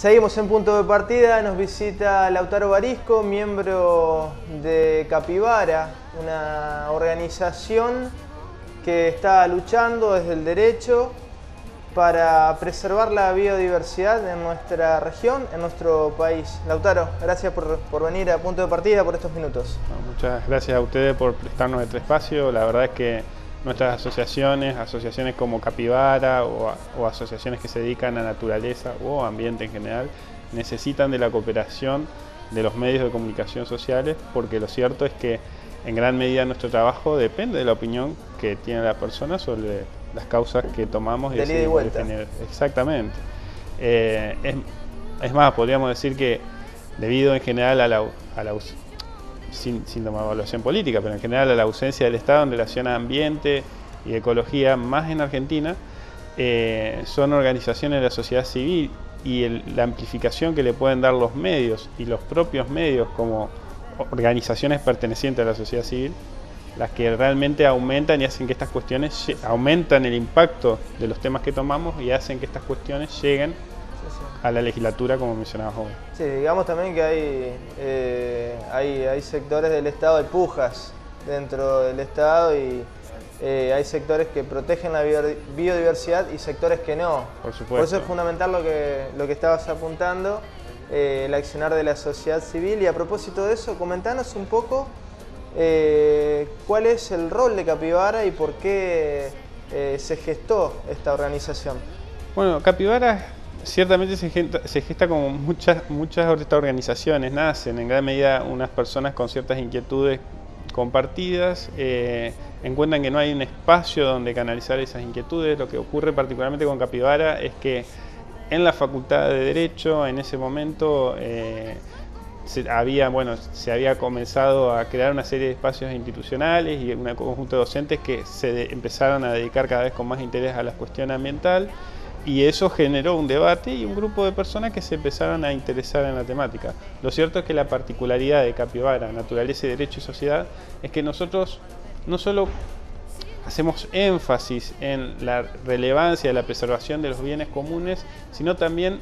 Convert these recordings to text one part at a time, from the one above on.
Seguimos en Punto de Partida, nos visita Lautaro Barisco, miembro de Capibara, una organización que está luchando desde el derecho para preservar la biodiversidad en nuestra región, en nuestro país. Lautaro, gracias por venir a Punto de Partida, por estos minutos. Muchas gracias a ustedes por prestarnos este espacio. La verdad es que nuestras asociaciones como Capibara o asociaciones que se dedican a naturaleza o ambiente en general, necesitan de la cooperación de los medios de comunicación sociales, porque lo cierto es que en gran medida nuestro trabajo depende de la opinión que tiene la persona sobre las causas que tomamos y decidimos defender. Exactamente. Es más, podríamos decir que debido en general a la sin tomar evaluación política, pero en general a la ausencia del Estado en relación a ambiente y ecología, más en Argentina, son organizaciones de la sociedad civil y la amplificación que le pueden dar los medios y los propios medios como organizaciones pertenecientes a la sociedad civil, las que realmente aumentan y hacen que estas cuestiones aumentan el impacto de los temas que tomamos y hacen que estas cuestiones lleguen a la legislatura, como mencionabas hoy. Sí, digamos también que hay sectores del Estado, hay pujas dentro del Estado y hay sectores que protegen la biodiversidad y sectores que no. Por supuesto. Por eso es fundamental lo que estabas apuntando, el accionar de la sociedad civil. Y a propósito de eso, comentanos un poco cuál es el rol de Capibara y por qué se gestó esta organización. Bueno, Capibara ciertamente se gesta como muchas de estas organizaciones. Nacen en gran medida unas personas con ciertas inquietudes compartidas, encuentran que no hay un espacio donde canalizar esas inquietudes. Lo que ocurre particularmente con Capibara es que en la Facultad de Derecho en ese momento se había comenzado a crear una serie de espacios institucionales y un conjunto de docentes que empezaron a dedicar cada vez con más interés a la cuestión ambiental. Y eso generó un debate y un grupo de personas que se empezaron a interesar en la temática. Lo cierto es que la particularidad de Capibara, Naturaleza y Derecho y Sociedad, es que nosotros no solo hacemos énfasis en la relevancia de la preservación de los bienes comunes, sino también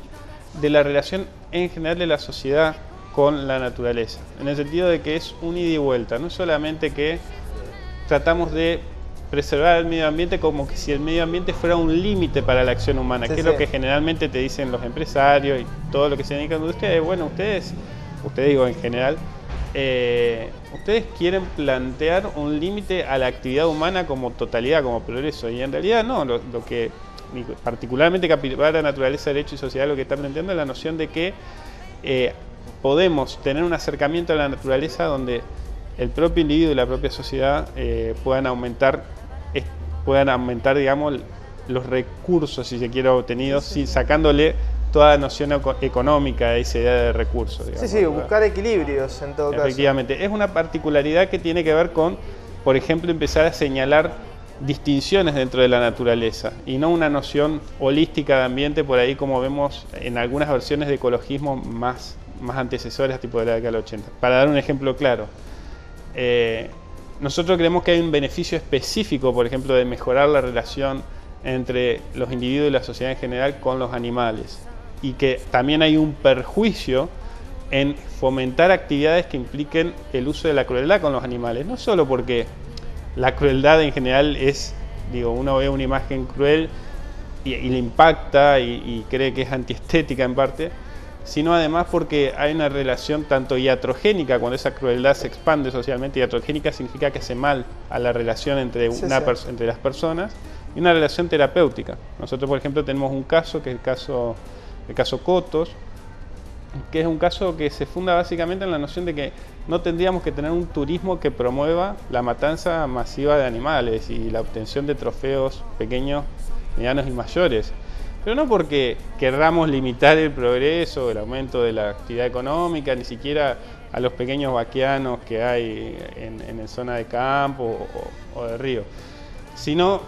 de la relación en general de la sociedad con la naturaleza, en el sentido de que es un ida y vuelta, no solamente que tratamos de preservar el medio ambiente como que si el medio ambiente fuera un límite para la acción humana, que es lo que generalmente te dicen los empresarios y todo lo que se dedican de ustedes. Bueno, ustedes digo en general, ustedes quieren plantear un límite a la actividad humana como totalidad, como progreso, y en realidad no, lo que particularmente Capibara, Naturaleza, Derecho y Sociedad lo que está planteando es la noción de que podemos tener un acercamiento a la naturaleza donde el propio individuo y la propia sociedad puedan aumentar, digamos, los recursos, si se quiere, obtenidos, sacándole toda noción económica de esa idea de recursos. Digamos, ¿verdad? Buscar equilibrios en todo caso. Efectivamente, es una particularidad que tiene que ver con, por ejemplo, empezar a señalar distinciones dentro de la naturaleza y no una noción holística de ambiente por ahí como vemos en algunas versiones de ecologismo más antecesoras, tipo de la década del 80. Para dar un ejemplo claro, nosotros creemos que hay un beneficio específico, por ejemplo, de mejorar la relación entre los individuos y la sociedad en general con los animales, y que también hay un perjuicio en fomentar actividades que impliquen el uso de la crueldad con los animales, no solo porque la crueldad en general es, uno ve una imagen cruel y le impacta y cree que es antiestética en parte, sino además porque hay una relación tanto iatrogénica, cuando esa crueldad se expande socialmente. Iatrogénica significa que hace mal a la relación entre entre las personas, y una relación terapéutica. Nosotros, por ejemplo, tenemos un caso, que es el caso Cotos, que es un caso que se funda básicamente en la noción de que no tendríamos que tener un turismo que promueva la matanza masiva de animales y la obtención de trofeos pequeños, medianos y mayores. Pero no porque querramos limitar el progreso, el aumento de la actividad económica, ni siquiera a los pequeños vaquianos que hay en zona de campo o de río, sino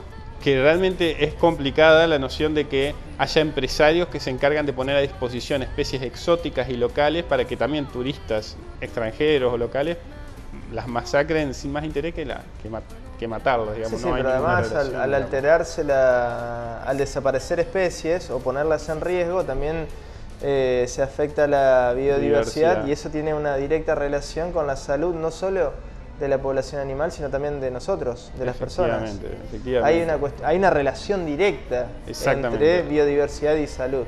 que realmente es complicada la noción de que haya empresarios que se encargan de poner a disposición especies exóticas y locales para que también turistas extranjeros o locales las masacren sin más interés que matarlos, digamos. Sí, pero además al alterarse, al desaparecer especies o ponerlas en riesgo, también se afecta la biodiversidad Diversidad. y eso tiene una directa relación con la salud, no solo de la población animal, sino también de nosotros, de las personas. Efectivamente. Hay una relación directa entre biodiversidad y salud.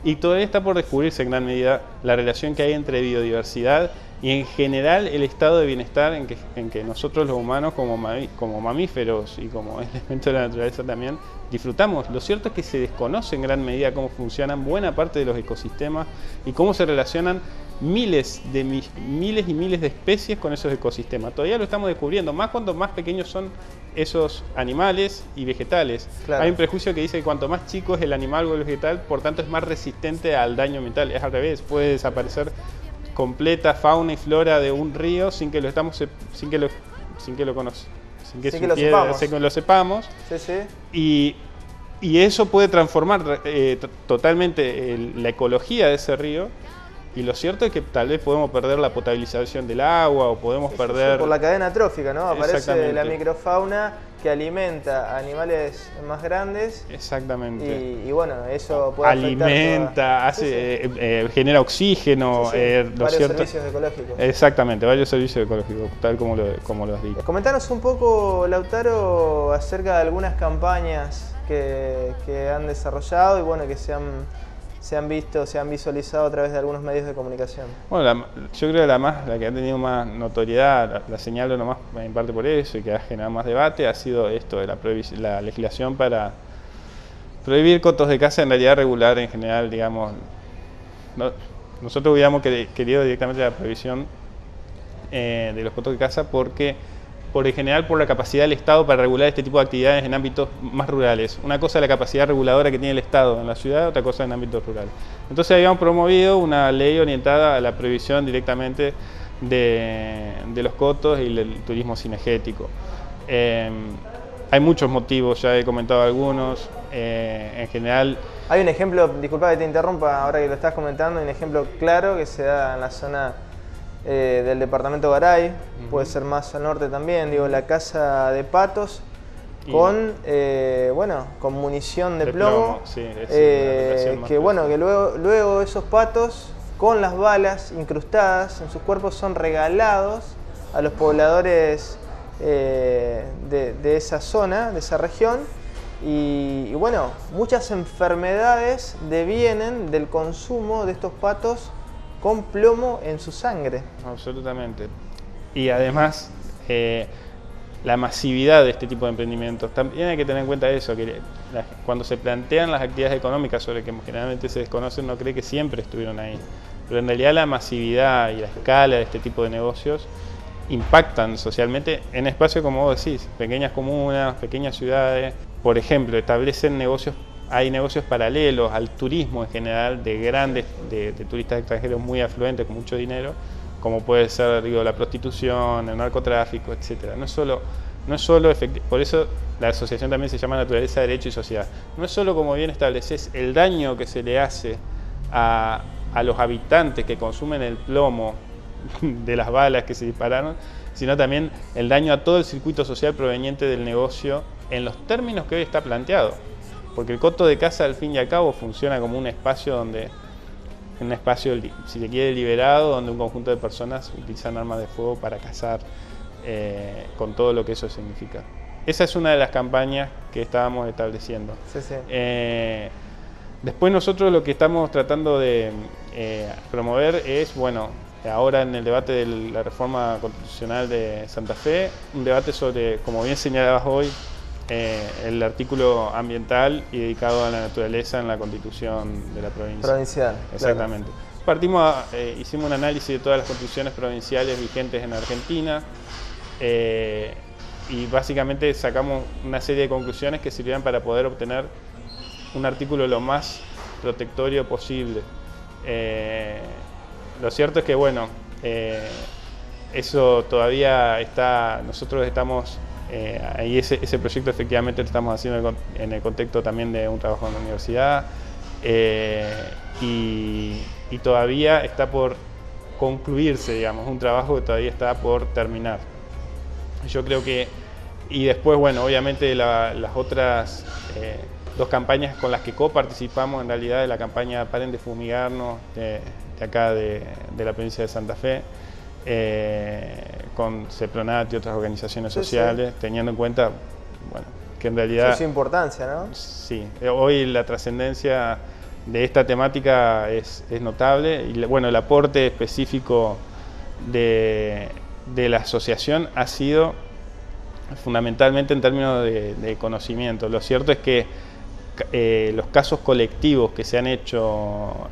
Y todavía está por descubrirse en gran medida la relación que hay entre biodiversidad y en general el estado de bienestar en que nosotros los humanos como mamíferos y como elementos de la naturaleza también disfrutamos. Lo cierto es que se desconoce en gran medida cómo funcionan buena parte de los ecosistemas y cómo se relacionan miles y miles de especies con esos ecosistemas. Todavía lo estamos descubriendo, más cuanto más pequeños son esos animales y vegetales. Claro. Hay un prejuicio que dice que cuanto más chico es el animal o el vegetal, por tanto es más resistente al daño ambiental. Es al revés, puede desaparecer completa fauna y flora de un río sin que lo sepamos. Sí, sí. Y eso puede transformar totalmente la ecología de ese río. Y lo cierto es que tal vez podemos perder la potabilización del agua o podemos perder... Por la cadena trófica, ¿no? Aparece la microfauna que alimenta a animales más grandes. Exactamente. Y bueno, eso puede alimenta, genera oxígeno. Varios servicios ecológicos. Exactamente, varios servicios ecológicos, tal como lo has dicho. Comentanos un poco, Lautaro, acerca de algunas campañas que han desarrollado y bueno, que se han visualizado a través de algunos medios de comunicación. Bueno, yo creo que la que ha tenido más notoriedad, la señalo nomás en parte por eso y que ha generado más debate, ha sido esto de la legislación para prohibir cotos de caza en realidad regular en general, digamos. Nosotros hubiéramos querido directamente la prohibición de los cotos de caza porque en general por la capacidad del Estado para regular este tipo de actividades en ámbitos más rurales. Una cosa es la capacidad reguladora que tiene el Estado en la ciudad, otra cosa en ámbitos rurales. Entonces habíamos promovido una ley orientada a la prohibición directamente de los cotos y el turismo cinegético. Hay muchos motivos, ya he comentado algunos. En general... Hay un ejemplo, disculpa que te interrumpa, ahora que lo estás comentando, hay un ejemplo claro que se da en la zona del departamento Garay, puede ser más al norte también, digo, la caza de patos con munición de plomo, sí, que luego esos patos con las balas incrustadas en sus cuerpos son regalados a los pobladores de esa zona, de esa región, y bueno, muchas enfermedades devienen del consumo de estos patos con plomo en su sangre. Absolutamente. Y además, la masividad de este tipo de emprendimientos. También hay que tener en cuenta eso, que cuando se plantean las actividades económicas sobre que generalmente se desconocen, uno cree que siempre estuvieron ahí. Pero en realidad la masividad y la escala de este tipo de negocios impactan socialmente en espacios, como vos decís, pequeñas comunas, pequeñas ciudades. Por ejemplo, establecen hay negocios paralelos al turismo en general de turistas extranjeros muy afluentes con mucho dinero, como puede ser la prostitución, el narcotráfico, etc. No es solo por eso la asociación también se llama Naturaleza, Derecho y Sociedad. No es solo, como bien estableces, el daño que se le hace a los habitantes que consumen el plomo de las balas que se dispararon, sino también el daño a todo el circuito social proveniente del negocio en los términos que hoy está planteado. Porque el coto de caza, al fin y al cabo, funciona como un espacio si se quiere, liberado, donde un conjunto de personas utilizan armas de fuego para cazar, con todo lo que eso significa. Esa es una de las campañas que estábamos estableciendo. Sí, sí. Después nosotros lo que estamos tratando de promover es, bueno, ahora en el debate de la reforma constitucional de Santa Fe, un debate sobre, como bien señalabas hoy, el artículo ambiental y dedicado a la naturaleza en la Constitución de la provincia. Provincial. Exactamente. Claro. Hicimos un análisis de todas las constituciones provinciales vigentes en Argentina y básicamente sacamos una serie de conclusiones que sirvieron para poder obtener un artículo lo más protectorio posible. Lo cierto es que, bueno, eso todavía está, nosotros estamos... ahí ese proyecto efectivamente lo estamos haciendo en el contexto también de un trabajo en la universidad y todavía está por concluirse, digamos, un trabajo que todavía está por terminar. Yo creo que, y después, bueno, obviamente las otras dos campañas con las que coparticipamos en realidad de la campaña Paren de Fumigarnos de acá de la provincia de Santa Fe, con CEPRONAT y otras organizaciones sociales, teniendo en cuenta, bueno, que en realidad... Su importancia, ¿no? Sí, hoy la trascendencia de esta temática es notable y bueno, el aporte específico de la asociación ha sido fundamentalmente en términos de conocimiento. Lo cierto es que los casos colectivos que se han hecho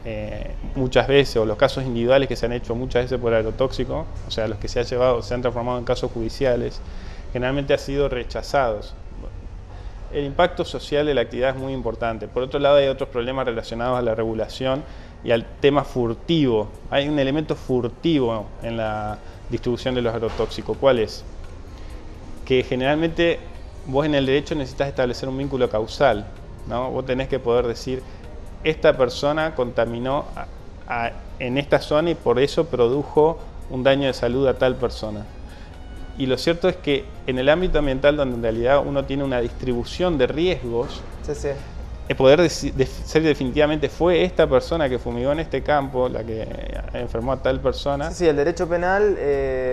muchas veces, o los casos individuales que se han hecho muchas veces por agrotóxico, o sea, los que se han transformado en casos judiciales, generalmente han sido rechazados. El impacto social de la actividad es muy importante. Por otro lado, hay otros problemas relacionados a la regulación y al tema furtivo. Hay un elemento furtivo en la distribución de los agrotóxicos. ¿Cuál es? Que generalmente vos en el derecho necesitas establecer un vínculo causal, ¿no? Vos tenés que poder decir, esta persona contaminó en esta zona y por eso produjo un daño de salud a tal persona. Y lo cierto es que en el ámbito ambiental, donde en realidad uno tiene una distribución de riesgos, el poder ser definitivamente fue esta persona que fumigó en este campo la que enfermó a tal persona. Sí, el derecho penal,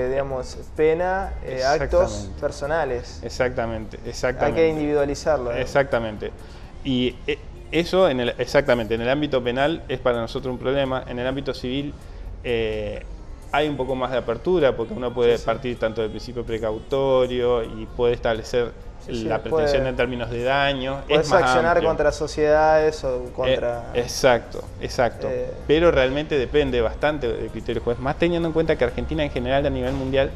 digamos, pena actos personales. Exactamente. Hay que individualizarlo. Exactamente. Y eso, exactamente, en el ámbito penal es para nosotros un problema. En el ámbito civil hay un poco más de apertura, porque uno puede partir tanto del principio precautorio y puede establecer la pretensión en términos de daño. Puedes accionar contra sociedades o contra... Exacto. Pero realmente depende bastante del criterio juez. Más teniendo en cuenta que Argentina en general a nivel mundial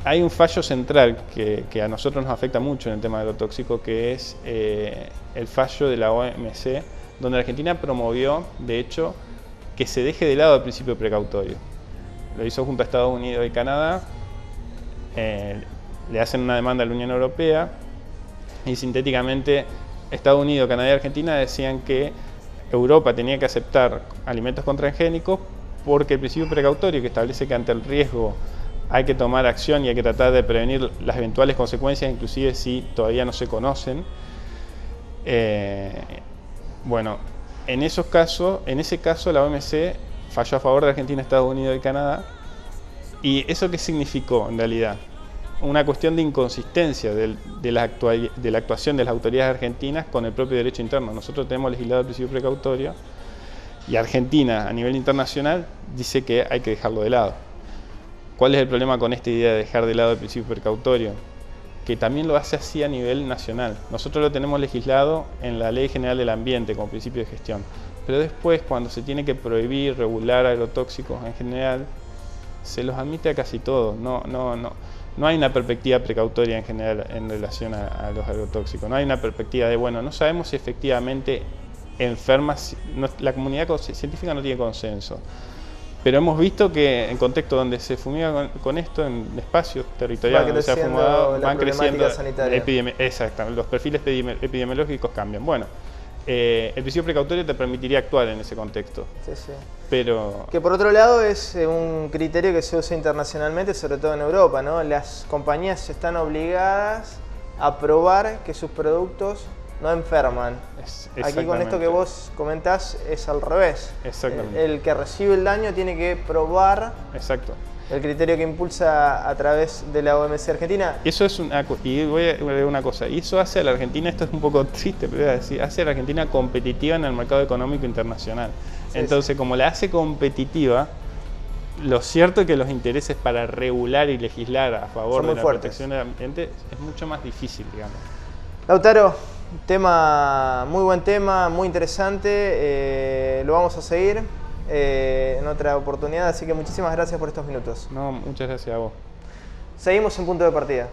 hay un fallo central que a nosotros nos afecta mucho en el tema de lo tóxico, que es el fallo de la OMC, donde Argentina promovió, de hecho, que se deje de lado el principio precautorio. Lo hizo junto a Estados Unidos y Canadá. Le hacen una demanda a la Unión Europea y sintéticamente Estados Unidos, Canadá y Argentina decían que Europa tenía que aceptar alimentos contragénicos porque el principio precautorio, que establece que ante el riesgo hay que tomar acción y hay que tratar de prevenir las eventuales consecuencias, inclusive si todavía no se conocen. Bueno, en ese caso la OMC falló a favor de Argentina, Estados Unidos y Canadá. ¿Y eso qué significó en realidad? Una cuestión de inconsistencia de la actuación de las autoridades argentinas con el propio derecho interno. Nosotros tenemos legislado el principio precautorio y Argentina a nivel internacional dice que hay que dejarlo de lado. ¿Cuál es el problema con esta idea de dejar de lado el principio precautorio? Que también lo hace así a nivel nacional. Nosotros lo tenemos legislado en la Ley General del Ambiente como principio de gestión. Pero después, cuando se tiene que prohibir, regular agrotóxicos en general, se los admite a casi todos. No hay una perspectiva precautoria en general en relación a los agrotóxicos. No hay una perspectiva de, bueno, no sabemos si efectivamente enfermas, la comunidad científica no tiene consenso. Pero hemos visto que en contextos donde se fumiga con esto, en espacios territoriales donde se ha fumado, van creciendo. Exactamente, los perfiles epidemiológicos cambian. Bueno, el principio precautorio te permitiría actuar en ese contexto. Pero... Que por otro lado es un criterio que se usa internacionalmente, sobre todo en Europa, ¿no? Las compañías están obligadas a probar que sus productos no enferman. Aquí con esto que vos comentás es al revés. Exactamente. El que recibe el daño tiene que probar. Exacto. El criterio que impulsa a través de la OMC Argentina. Eso es y voy a decir una cosa, y eso hace a la Argentina, esto es un poco triste, pero voy a decir, hace a la Argentina competitiva en el mercado económico internacional. Entonces, como la hace competitiva, lo cierto es que los intereses para regular y legislar a favor de la protección del ambiente es mucho más difícil, digamos. Lautaro, muy buen tema, muy interesante, lo vamos a seguir en otra oportunidad, así que muchísimas gracias por estos minutos. No, muchas gracias a vos. Seguimos en Punto de Partida.